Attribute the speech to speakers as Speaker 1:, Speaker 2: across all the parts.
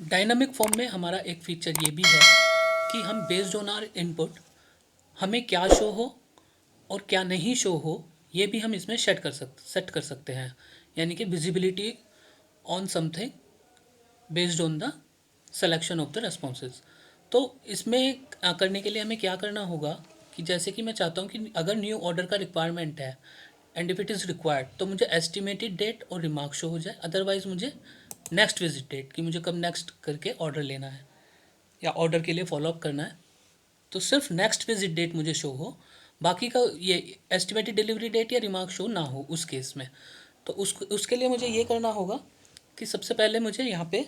Speaker 1: Dynamic form में हमारा एक फीचर ये भी है कि हम बेस्ड ऑन आर इनपुट हमें क्या शो हो और क्या नहीं शो हो, ये भी हम इसमें सेट कर सकते हैं, यानी कि visibility on something based on the selection of the responses. तो इसमें करने के लिए हमें क्या करना होगा कि जैसे कि मैं चाहता हूँ कि अगर न्यू ऑर्डर का रिक्वायरमेंट है and if it is required तो मुझे एस्टिमेटेड डेट और रिमार्क शो हो जाए, अदरवाइज मुझे नेक्स्ट विजिट डेट कि मुझे कब नेक्स्ट करके ऑर्डर लेना है या ऑर्डर के लिए फॉलोअप करना है, तो सिर्फ नेक्स्ट विजिट डेट मुझे शो हो, बाकी का ये एस्टिमेटेड डिलीवरी डेट या रिमार्क शो ना हो उस केस में। तो उसके लिए मुझे ये करना होगा कि सबसे पहले मुझे यहाँ पे,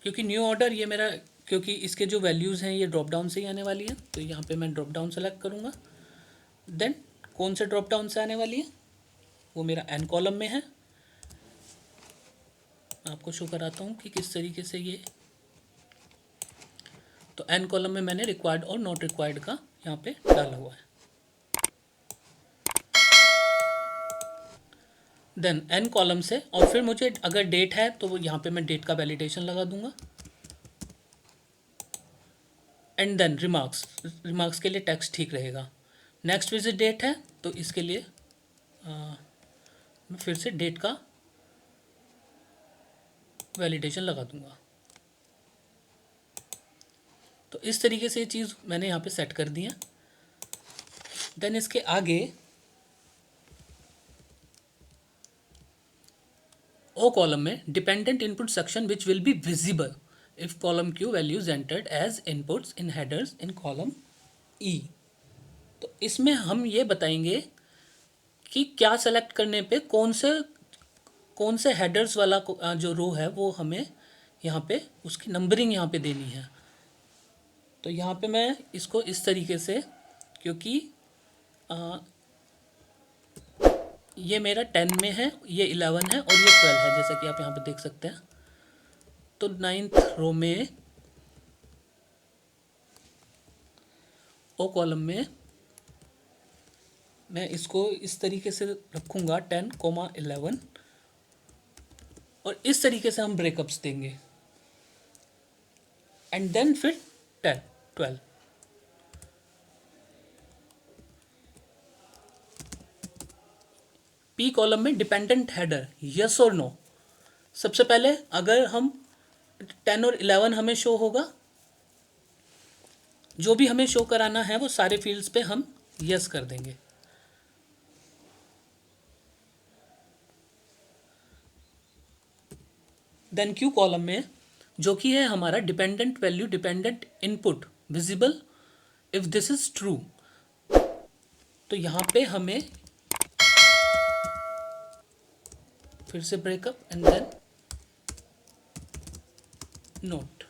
Speaker 1: क्योंकि न्यू ऑर्डर ये मेरा, क्योंकि इसके जो वैल्यूज़ हैं ये ड्रॉप डाउन से ही आने वाली है, तो यहाँ पे मैं ड्रॉप डाउन सेलेक्ट करूँगा। देन कौन से ड्रॉप डाउन से आने वाली है, वो मेरा एन कॉलम में है। आपको शो कराता हूँ कि किस तरीके से ये, तो एन कॉलम में मैंने रिक्वायर्ड और नॉट रिक्वायर्ड का यहाँ पे डाला हुआ है। देन एन कॉलम से, और फिर मुझे अगर डेट है तो यहाँ पे मैं डेट का वैलिडेशन लगा दूंगा। एंड देन रिमार्क्स के लिए टेक्स्ट ठीक रहेगा। नेक्स्ट विजिट डेट है तो इसके लिए मैं फिर से डेट का वैलिडेशन लगा दूंगा। तो इस तरीके से ये चीज़ मैंने यहाँ पे सेट कर दी है। देन इसके आगे ओ कॉलम में dependent input section which will be visible if column Q values entered as inputs in headers in column E. तो इसमें हम ये बताएंगे कि क्या सेलेक्ट करने पे कौन से हेडर्स वाला जो रो है वो हमें यहाँ पे उसकी नंबरिंग यहाँ पे देनी है। तो यहाँ पे मैं इसको इस तरीके से, क्योंकि ये मेरा 10 में है, ये 11 है और ये 12 है, जैसा कि आप यहाँ पे देख सकते हैं। तो 9th रो में ओ कॉलम में मैं इसको इस तरीके से रखूँगा 10, 11, और इस तरीके से हम ब्रेकअप्स देंगे। एंड देन फिर 10, 12। पी कॉलम में डिपेंडेंट हेडर यस और नो। सबसे पहले अगर हम 10 और 11 हमें शो होगा, जो भी हमें शो कराना है वो सारे फील्ड्स पे हम यस कर देंगे। देन क्यू कॉलम में जो कि है हमारा dependent value dependent input visible if this is true, तो यहाँ पे हमें फिर से ब्रेकअप एंड देन नोट।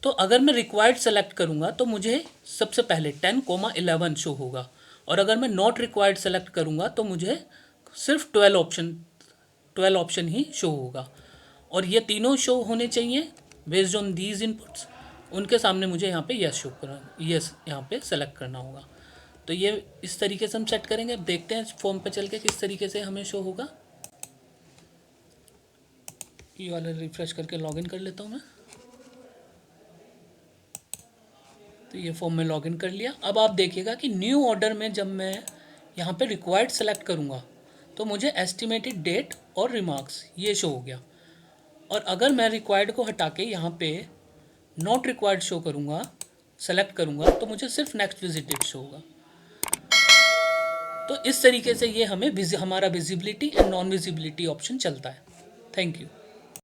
Speaker 1: तो अगर मैं रिक्वायर्ड सेलेक्ट करूंगा तो मुझे सबसे पहले 10, 11 शो होगा, और अगर मैं नॉट रिक्वायर्ड सेलेक्ट करूंगा तो मुझे सिर्फ 12 ऑप्शन ही शो होगा। और ये तीनों शो होने चाहिए बेस्ड ऑन दीज इनपुट्स। उनके सामने मुझे यहाँ पे यस यहाँ पे सेलेक्ट करना होगा। तो ये इस तरीके से हम सेट करेंगे। अब देखते हैं फॉर्म पे चल के किस तरीके से हमें शो होगा। ये वाला रिफ्रेश करके लॉगिन कर लेता हूँ मैं। तो ये फॉर्म में लॉगिन कर लिया। अब आप देखिएगा कि न्यू ऑर्डर में जब मैं यहाँ पे रिक्वायर्ड सेलेक्ट करूँगा तो मुझे एस्टिमेटेड डेट और रिमार्क्स ये शो हो गया। और अगर मैं रिक्वायर्ड को हटा के यहाँ पे नॉट रिक्वायर्ड शो करूँगा, सेलेक्ट करूँगा, तो मुझे सिर्फ नेक्स्ट विजिट डेट शो होगा। तो इस तरीके से ये हमें हमारा visibility and non visibility option चलता है। Thank you.